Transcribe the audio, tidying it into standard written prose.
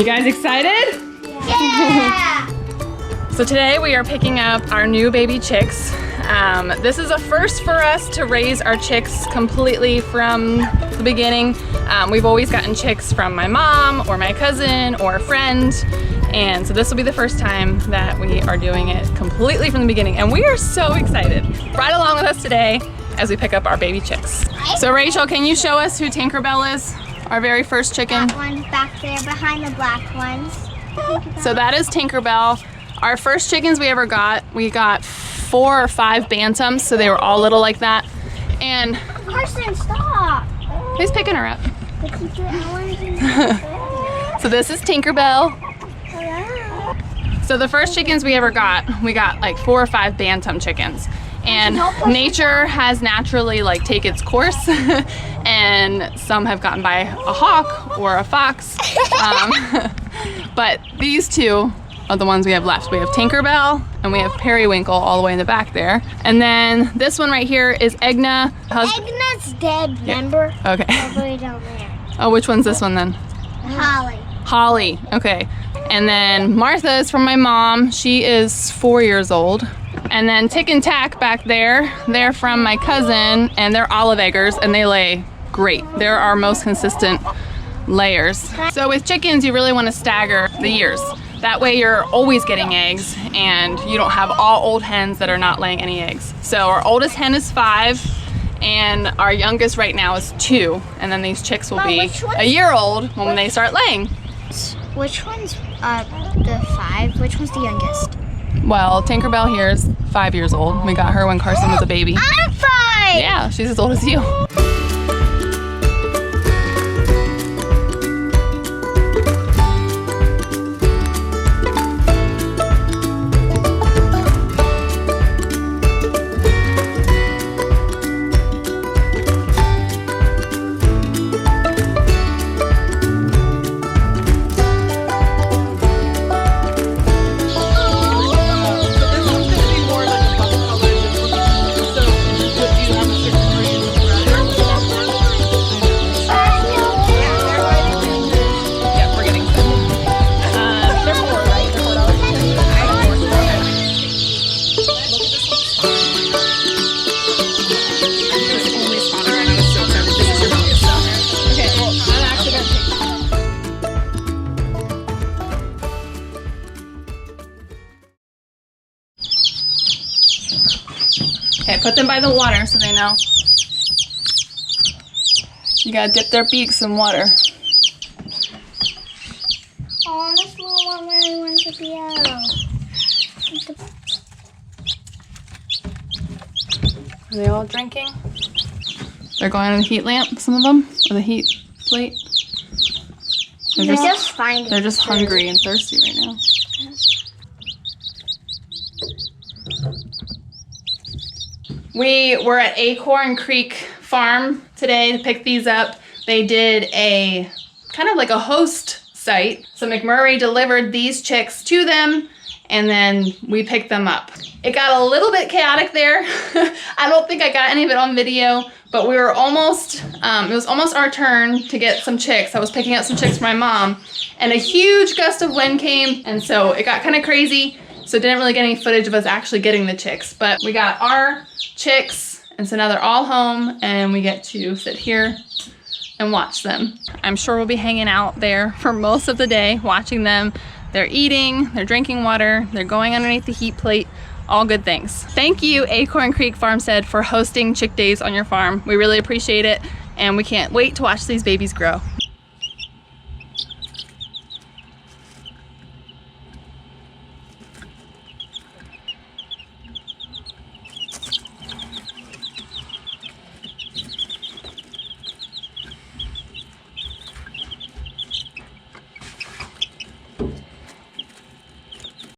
You guys excited? Yeah! So today we are picking up our new baby chicks. This is a first for us to raise our chicks completely from the beginning. We've always gotten chicks from my mom or my cousin or a friend. And so this will be the first time that we are doing it completely from the beginning. And we are so excited. Ride along with us today as we pick up our baby chicks. So Rachel, can you show us who Tinkerbell is? Our very first chicken. That one's back there behind the black ones. So that is Tinkerbell. Our first chickens we ever got, we got 4 or 5 bantams, so they were all little like that. And Carson, stop! who's picking her up? The teacher, So this is Tinkerbell. So the first chickens we ever got, we got like 4 or 5 bantam chickens. And nature has naturally like take its course and some have gotten by a hawk or a fox. But these two are the ones we have left. We have Tinkerbell and we have Periwinkle all the way in the back there. And then this one right here is Egna. Egna's dead, remember? Okay. All the way down there. Oh, which one's this one then? Holly. Holly, okay. And then Martha is from my mom. She is 4 years old. And then Tick and Tack back there, they're from my cousin and they're olive eggers and they lay great. They're our most consistent layers. So with chickens, you really want to stagger the years. That way you're always getting eggs and you don't have all old hens that are not laying any eggs. So our oldest hen is 5 and our youngest right now is 2. And then these chicks will be a year old when they start laying. Which one's the 5? Which one's the youngest? Well, Tinkerbell here is 5 years old. We got her when Carson was a baby. I'm 5! Yeah, she's as old as you. Okay, put them by the water so they know. You gotta dip their beaks in water. Oh, this little one really wants to be out. Are they all drinking? They're going on the heat lamp, some of them, or the heat plate. They're just hungry and thirsty right now. We were at Acorn Creek Farm today to pick these up. They did a kind of like a host site. So McMurray delivered these chicks to them and then we picked them up. It got a little bit chaotic there. I don't think I got any of it on video, but we were almost, it was almost our turn to get some chicks. I was picking up some chicks for my mom and a huge gust of wind came and so it got kind of crazy. So didn't really get any footage of us actually getting the chicks, but we got our chicks and so now they're all home and we get to sit here and watch them. I'm sure we'll be hanging out there for most of the day watching them. They're eating, they're drinking water, they're going underneath the heat plate, all good things. Thank you Acorn Creek Farmstead for hosting Chick Days on your farm. We really appreciate it and we can't wait to watch these babies grow.